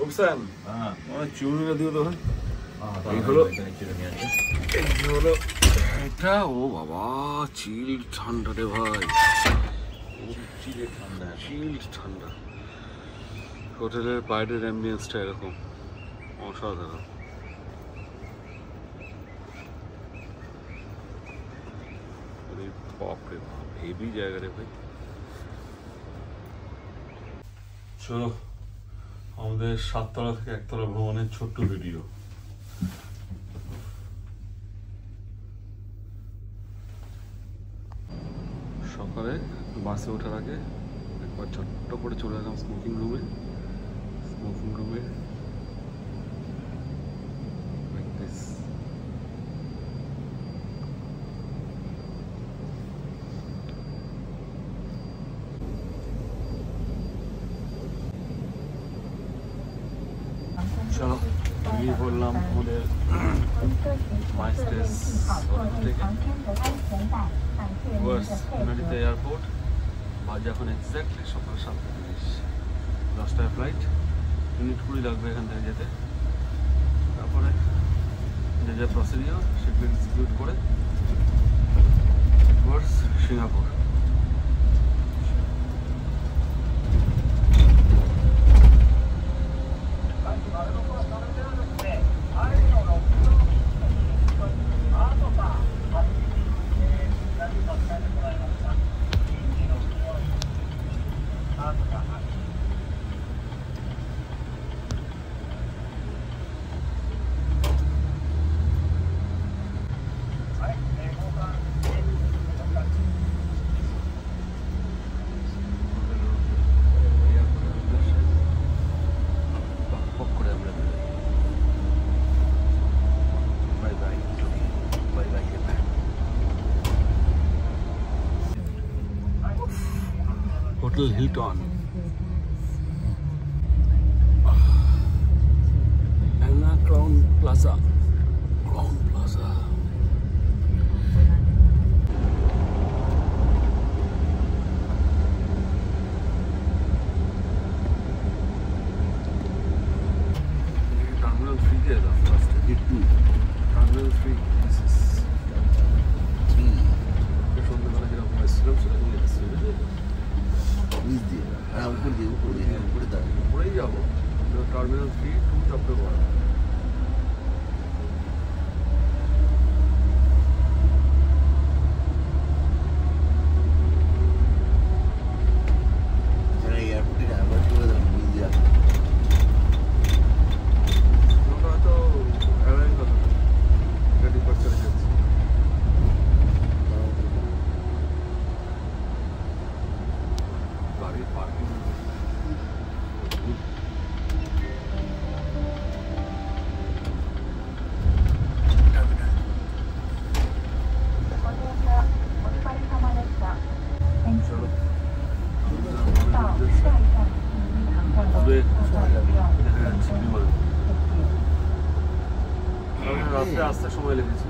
Upsan, চুড়িটা দিও তো ভাই। এই হলো এটা। ও বাবা, চিল ঠান্ডা রে ভাই, চিল ঠান্ডা। হোটেলের বাইরের অ্যাম্বিয়েন্সটা এরকম অসাধারণ। বাপরে বাপ, হেভি জায়গা রে ভাই। চলো আমাদের 7 তলা থেকে 1 তলা ভ্রমণের ছোট্ট ভিডিও। সকালে বাসে ওঠার আগে একবার ছোট্ট করে চলে এলাম স্মোকিং রুমে। চলো বেরিয়ে পড়লাম আমাদের মাইস্টেস থেকে ইউনাইটেড এয়ারপোর্ট। বাজে এখন এক্স্যাক্টলি সকাল 7:30, 10টায় ফ্লাইট। মিনিট 20 লাগবে এখান থেকে যেতে। তারপরে যে যে প্রসিডিওর সেগুলো এক্সিকিউট করে towards Singapore. Hotel Hilton, Anna Crown Plaza. Terminal 3 তে এলাম ফার্স্ট। Terminal 3 সন্ধ্যাবেলা যেরকম এসেছিলাম সেরকম এসেছিল। উপরেই যাবো। Terminal 3 2 chapter 1। রাস্তায় আসতে সময় লেগেছে।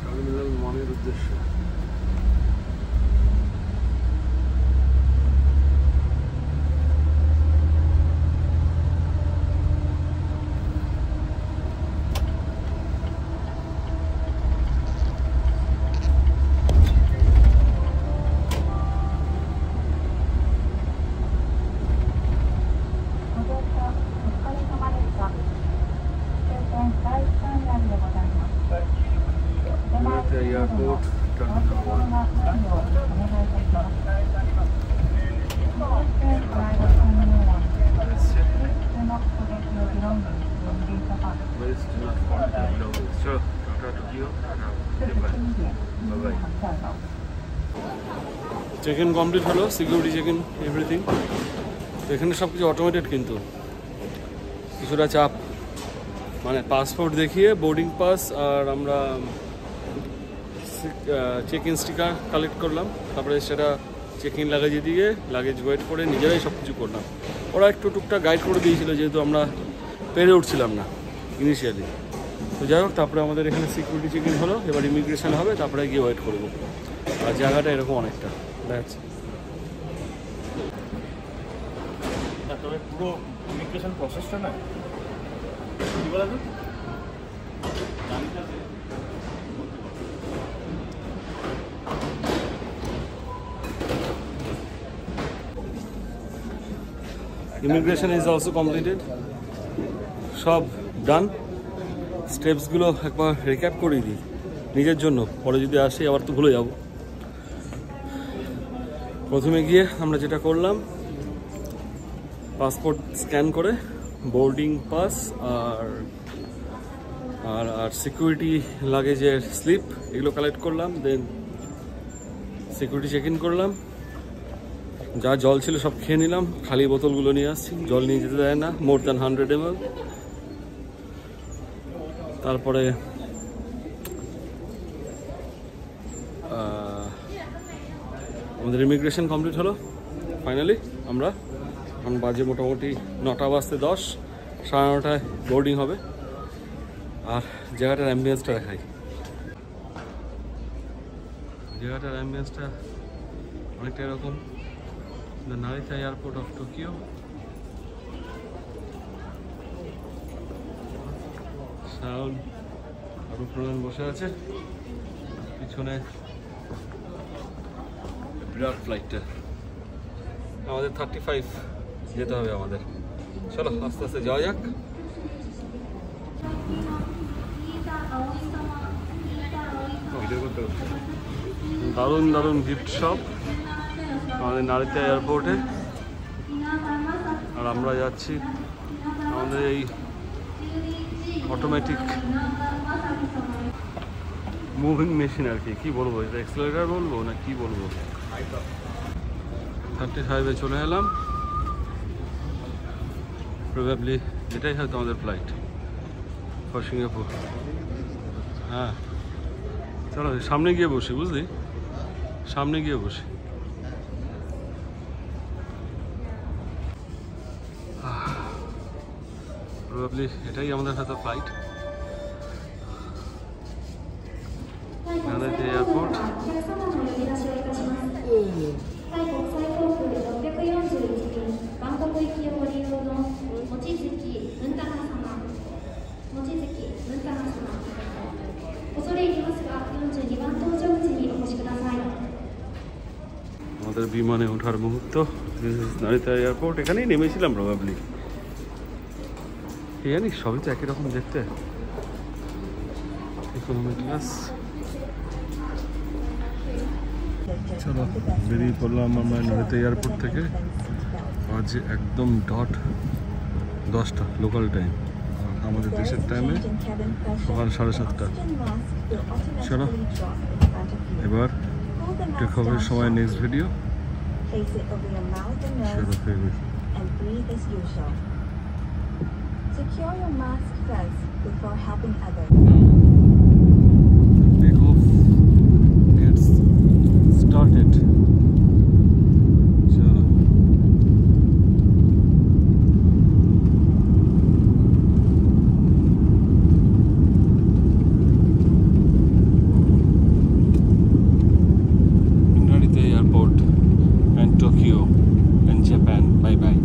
টার্মিনাল 1 এর উদ্দেশ্যে airport terminal 1। Check in complete হলো, সিকিউরিটি চেক ইন এভরিথিং। তো এখানে সব কিছু অটোমেটেড, কিন্তু কিছুটা চাপ, মানে পাসপোর্ট দেখিয়ে বোর্ডিং পাস আর আমরা চেক ইন স্টিকার কালেক্ট করলাম, তারপরে সেটা চেক ইন লাগেজে দিয়ে লাগেজ ওয়েট করে নিজেরাই সব কিছু করলাম। ওরা একটু টুকটাক গাইড করে দিয়েছিল, যেহেতু আমরা পেরে উঠছিলাম না ইনিশিয়ালি। তো যাই হোক, তারপরে আমাদের এখানে সিকিউরিটি চেক ইন হলো, এবার ইমিগ্রেশন হবে, তারপরে গিয়ে ওয়েট করবো। আর জায়গাটা এরকম অনেকটা দেখাচ্ছে। তবে পুরো ইমিগ্রেশন প্রসেসটা না কি বলা যায়, ইমিগ্রেশন ইজ অলসো কমপ্লিটেড, সব ডান। স্টেপসগুলো একবার রিক্যাপ করে দিই নিজের জন্য, পরে যদি আসি আবার তো ভুলে যাব। প্রথমে গিয়ে আমরা যেটা করলাম, পাসপোর্ট স্ক্যান করে বোর্ডিং পাস আর আর আর সিকিউরিটি লাগেজের স্লিপ এগুলো কালেক্ট করলাম। দেন সিকিউরিটি চেক ইন করলাম, যা জল ছিল সব খেয়ে নিলাম, খালি বোতলগুলো নিয়ে আসছি, জল নিয়ে যেতে দেয় না মোর দ্যান 100 ml। তারপরে আমাদের ইমিগ্রেশন কমপ্লিট হলো ফাইনালি। আমরা এখন বাজে মোটামুটি 9:10, 9:30 বোর্ডিং হবে। আর জায়গাটার অ্যাম্বিয়েন্সটা দেখাই, জায়গাটার অ্যাম্বিয়েন্সটা অনেকটা এরকম, the Narita airport of Tokyo. Shaon আরুপ্রধান বসে আছে পিছনে, বিরাট ফ্লাইটটা। আমাদের 35 যেতে হবে আমাদের। চলো আস্তে আস্তে যাওয়া যাক। দারুণ দারুণ গিফট শপ আমাদের নারিতা এয়ারপোর্টে। আর আমরা যাচ্ছি আমাদের এই অটোমেটিক মুভিং মেশিন আর কি বলবো, এটা এক্সেলারেটর বলবো না কি বলবো। 35-এ চলে এলাম, প্রবাবলি এটাই হয়তো আমাদের ফ্লাইট ফর সিঙ্গাপুর। হ্যাঁ চলো সামনে গিয়ে বসি, বুঝলি, সামনে গিয়ে বসি। প্রবাবলি এটাই আমাদের হয়তো ফ্লাইট। Narita airport. আমাদের বিমানে ওঠার মুহূর্ত, নারিতা এয়ারপোর্ট। এখানেই নেমেছিলাম প্রবাবলি, জানিস সবই তো একই রকম দেখতে। Economy class. চলো বেরিয়ে পড়লাম আমরা নারিতা এয়ারপোর্ট থেকে। আজ একদম ডট 10টা লোকাল টাইম, আমাদের দেশের টাইমে সকাল 7:30। চলো এবার টেক অফের সময় next video. Secure your mask first before helping others. Take off gets started. Chalo. Narita Airport and Tokyo and Japan. Bye bye.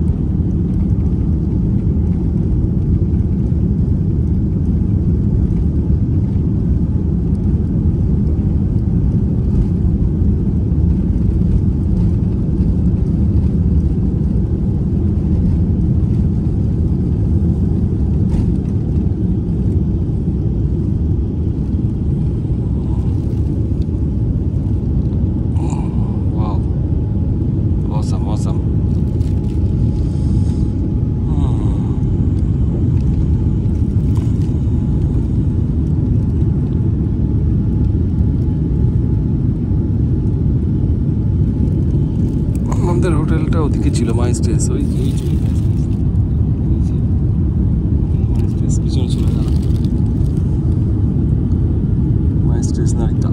Awesome. আমাদের হোটেলটা ওদিকে ছিল, মাই স্টেস। ওই পিছনে চলে গেল মাই স্টেস Narita.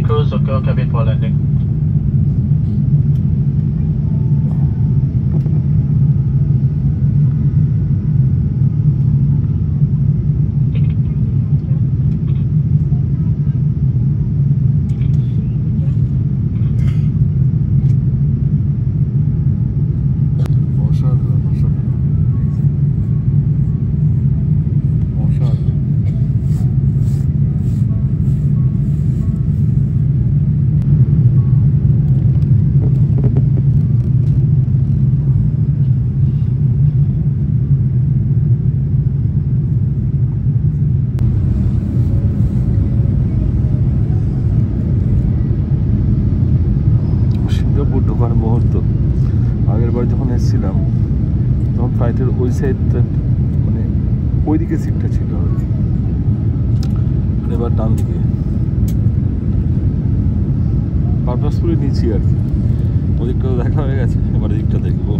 cruise secure cabin for landing. ঢোকার মুহূর্ত আগের বার যখন এসেছিলাম তখন ফ্লাইটের ওই সাইডটা মানে ওইদিকে সিটটা ছিল আর কি, এবার ডান দিকে পারপাসফুলি নিচ্ছি আর কি। ওদিকটা দেখা হয়ে গেছে, এবার এদিকটা দেখবো।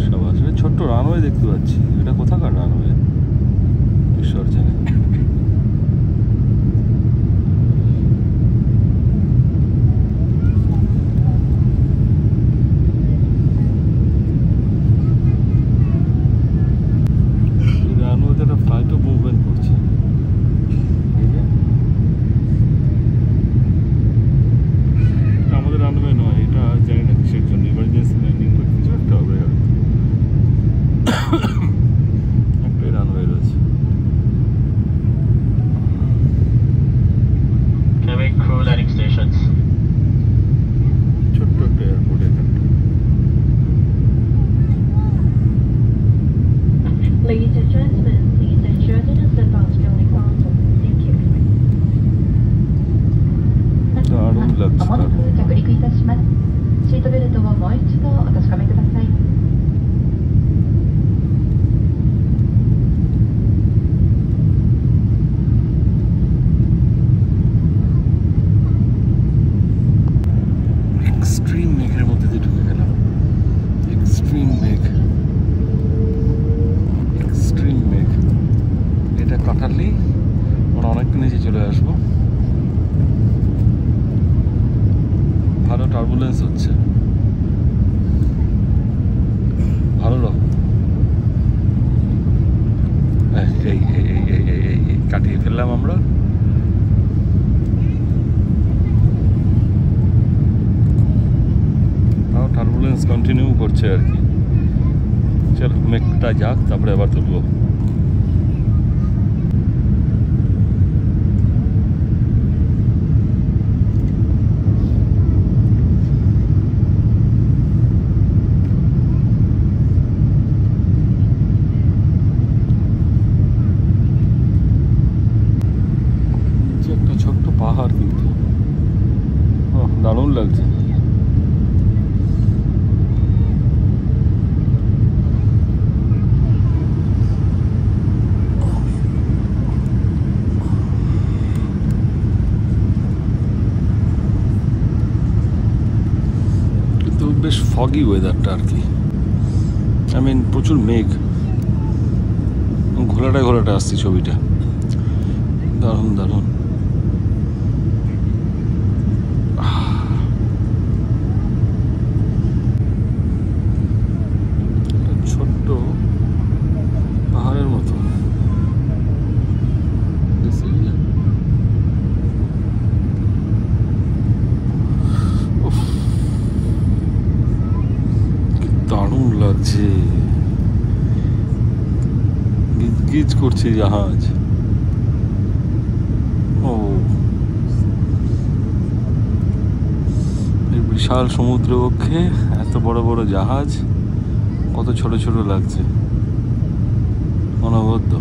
সবাই ছোট্ট রানওয়ে দেখতে পাচ্ছি, এটা কোথাকার রানওয়ে ঈশ্বর জানে। ফ্লাইটও মুভমেন্ট করছে। আমাদের রানওয়ে নয়, এটা জানি না কিসের জন্য, ইমার্জেন্সি ল্যান্ডিং বা কিছু একটা হবে। একটাই রানওয়ে রয়েছে। Crew landing stations. ছোট্ট একটা এয়ারপোর্ট এখানটা। Ladies and gentlemen, please ensure that the seatbelts are fully fastened. Thank you. ダルンラッツまもなく着陸いたします。シートベルトをもう一度お確かめください。এক্সট্রিম মেঘের মধ্যে দিয়ে ঢুকে গেলাম। এক্সট্রিম মেঘ, এক্সট্রিম মেঘ। এটা কাটালেই আমরা অনেকটা নিচে চলে আসবো। ভালো টার্বুলেন্স হচ্ছে, ভালো রকম। এই কাটিয়ে ফেললাম আমরা। টার্বুলেন্স কন্টিনিউ করছে আর কি। চলো মেঘটা যাক, তারপরে আবার তুলবো। একটা ছোট্ট পাহাড়, কিন্তু দারুণ লাগছে। কিন্তু বেশ ফগি ওয়েদারটা আর কি। আই মিন প্রচুর মেঘ, ঘোলাটা আসছে ছবিটা। দারুণ দারুণ। ছোট্ট পাহাড়ের মতো দারুণ লাগছে। গিজ করছে জাহাজ। ও এই বিশাল সমুদ্র বক্ষে এত বড় বড় জাহাজ, কত ছোট ছোট লাগছে, অনবদ্য।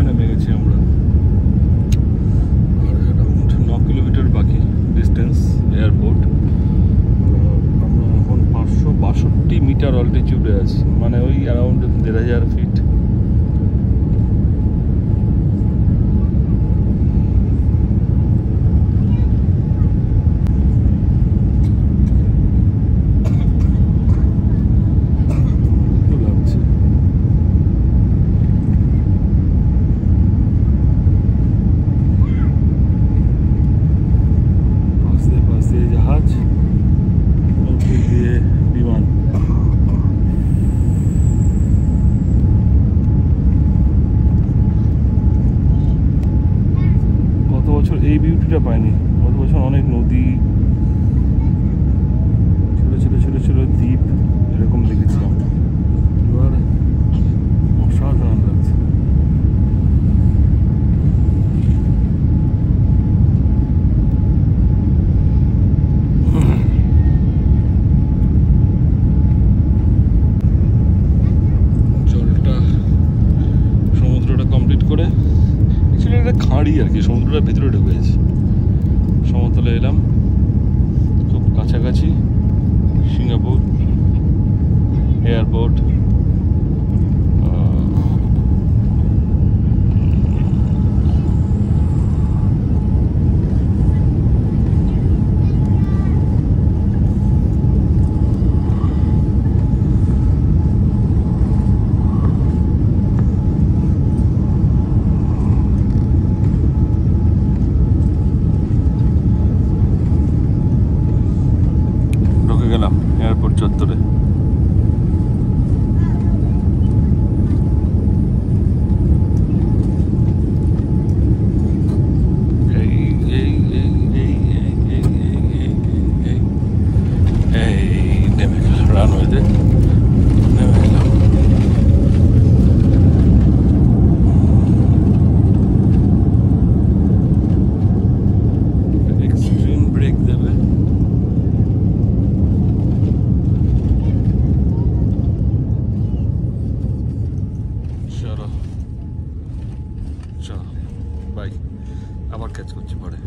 নেমে গেছি আমরা। অ্যারাউন্ড 9 কিলোমিটার বাকি ডিস্টেন্স এয়ারপোর্ট। আমরা এখন 562 মিটার অল্টিটিউডে আছি, মানে ওই অ্যারাউন্ড 1500 ফিট। নদীটা পাইনি, গত বছর অনেক নদী, ছোটো ছোটো ছোটো ছোটো দ্বীপ এরকম দেখেছিলাম। এবার অসাধারণ লাগছে। জলটা, সমুদ্রটা কমপ্লিট করে, অ্যাকচুয়ালি এটা খাঁড়ি আর কি, সমুদ্রটার ভিতরে ঢুকেছে। সমতলে এলাম, খুব কাছাকাছি সিঙ্গাপুর এয়ারপোর্ট। ঢুকে গেলাম এয়ারপোর্ট চত্বরে। নেমে গেলাম রানওয়েতে, নেমে গেলাম। এক্সট্রিম ব্রেক দেবে। চলো চলো বাই, আবার ক্যাচ করছি পরে।